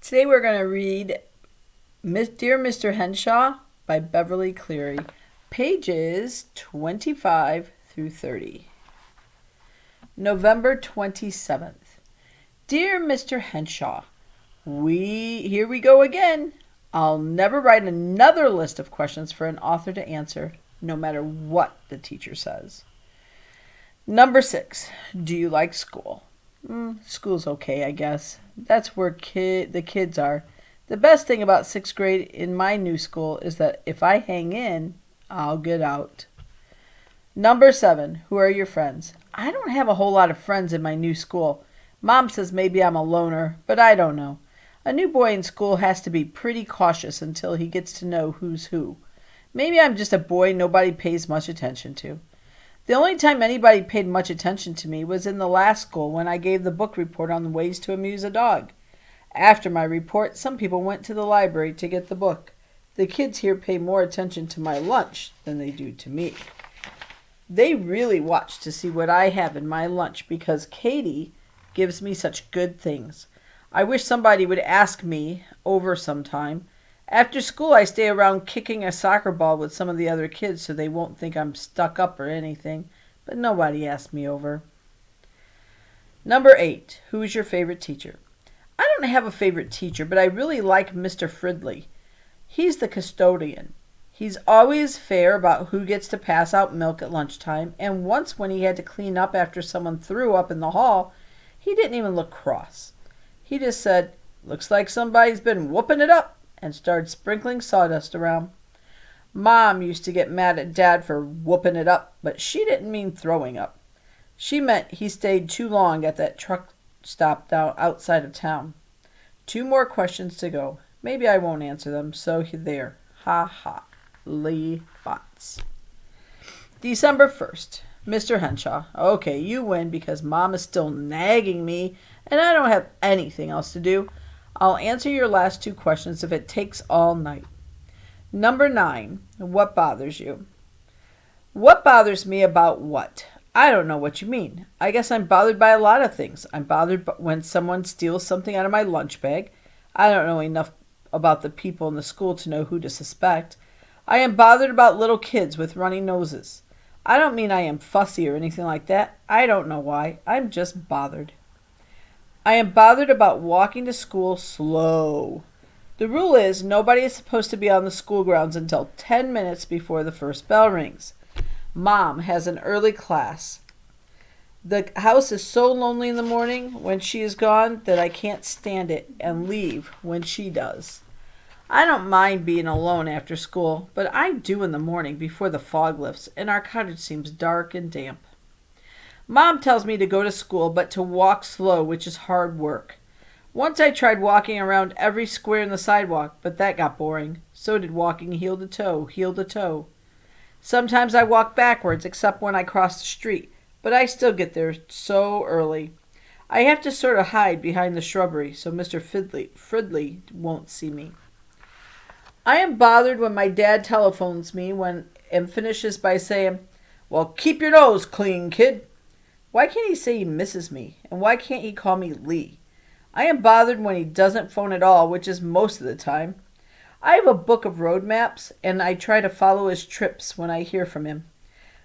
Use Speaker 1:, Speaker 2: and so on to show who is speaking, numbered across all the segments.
Speaker 1: Today we're going to read Dear Mr. Henshaw by Beverly Cleary, pages 25 through 30. November 27th. Dear Mr. Henshaw, here we go again. I'll never write another list of questions for an author to answer, no matter what the teacher says. Number 6. Do you like school? School's okay, I guess. That's where the kids are. The best thing about 6th grade in my new school is that if I hang in, I'll get out. Number 7. Who are your friends? I don't have a whole lot of friends in my new school. Mom says maybe I'm a loner, but I don't know. A new boy in school has to be pretty cautious until he gets to know who's who. Maybe I'm just a boy nobody pays much attention to. The only time anybody paid much attention to me was in the last school when I gave the book report on the ways to amuse a dog. After my report, some people went to the library to get the book. The kids here pay more attention to my lunch than they do to me. They really watch to see what I have in my lunch because Katie gives me such good things. I wish somebody would ask me over sometime. After school, I stay around kicking a soccer ball with some of the other kids so they won't think I'm stuck up or anything, but nobody asks me over. Number 8. Who is your favorite teacher? I don't have a favorite teacher, but I really like Mr. Fridley. He's the custodian. He's always fair about who gets to pass out milk at lunchtime, and once when he had to clean up after someone threw up in the hall, he didn't even look cross. He just said, "Looks like somebody's been whooping it up," and started sprinkling sawdust around. Mom used to get mad at Dad for whooping it up, but she didn't mean throwing up. She meant he stayed too long at that truck stop down outside of town. 2 more questions to go. Maybe I won't answer them, so there. Ha ha. Lee Bots. December 1st. Mr. Henshaw. Okay, you win because Mom is still nagging me and I don't have anything else to do. I'll answer your last 2 questions if it takes all night. Number 9. What bothers you? What bothers me about what? I don't know what you mean. I guess I'm bothered by a lot of things. I'm bothered when someone steals something out of my lunch bag. I don't know enough about the people in the school to know who to suspect. I am bothered about little kids with runny noses. I don't mean I am fussy or anything like that. I don't know why. I'm just bothered. I am bothered about walking to school slow. The rule is nobody is supposed to be on the school grounds until 10 minutes before the first bell rings. Mom has an early class. The house is so lonely in the morning when she is gone that I can't stand it and leave when she does. I don't mind being alone after school, but I do in the morning before the fog lifts and our cottage seems dark and damp. Mom tells me to go to school, but to walk slow, which is hard work. Once I tried walking around every square in the sidewalk, but that got boring. So did walking heel to toe, heel to toe. Sometimes I walk backwards, except when I cross the street, but I still get there so early. I have to sort of hide behind the shrubbery so Mr. Fridley won't see me. I am bothered when my dad telephones me and finishes by saying, "Well, keep your nose clean, kid." Why can't he say he misses me? And why can't he call me Lee? I am bothered when he doesn't phone at all, which is most of the time. I have a book of road maps, and I try to follow his trips when I hear from him.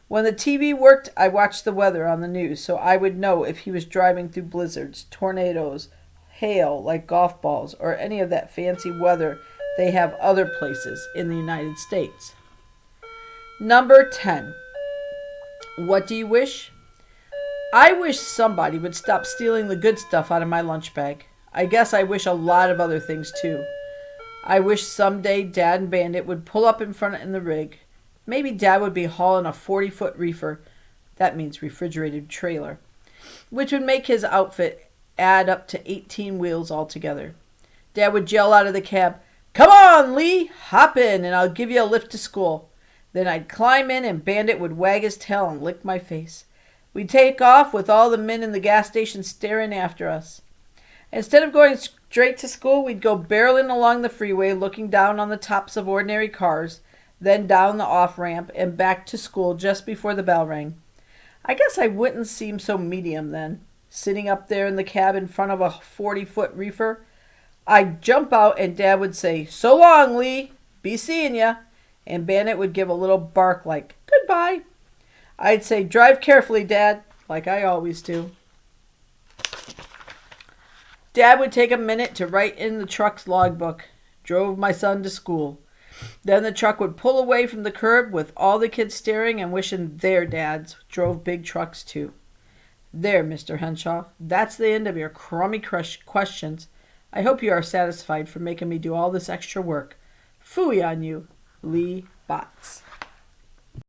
Speaker 1: When the TV worked, I watched the weather on the news so I would know if he was driving through blizzards, tornadoes, hail like golf balls, or any of that fancy weather they have other places in the United States. Number 10. What do you wish? I wish somebody would stop stealing the good stuff out of my lunch bag. I guess I wish a lot of other things too. I wish someday Dad and Bandit would pull up in front in the rig. Maybe Dad would be hauling a 40-foot reefer, that means refrigerated trailer, which would make his outfit add up to 18 wheels altogether. Dad would yell out of the cab, "Come on, Lee, hop in and I'll give you a lift to school." Then I'd climb in and Bandit would wag his tail and lick my face. We'd take off with all the men in the gas station staring after us. Instead of going straight to school, we'd go barreling along the freeway looking down on the tops of ordinary cars, then down the off-ramp and back to school just before the bell rang. I guess I wouldn't seem so medium then, sitting up there in the cab in front of a 40-foot reefer. I'd jump out and Dad would say, "So long, Lee. Be seeing ya." And Bandit would give a little bark like, "Goodbye." I'd say, "Drive carefully, Dad," like I always do. Dad would take a minute to write in the truck's logbook. Drove my son to school. Then the truck would pull away from the curb with all the kids staring and wishing their dads drove big trucks too. There, Mr. Henshaw, that's the end of your crummy questions. I hope you are satisfied for making me do all this extra work. Phooey on you, Lee Botts.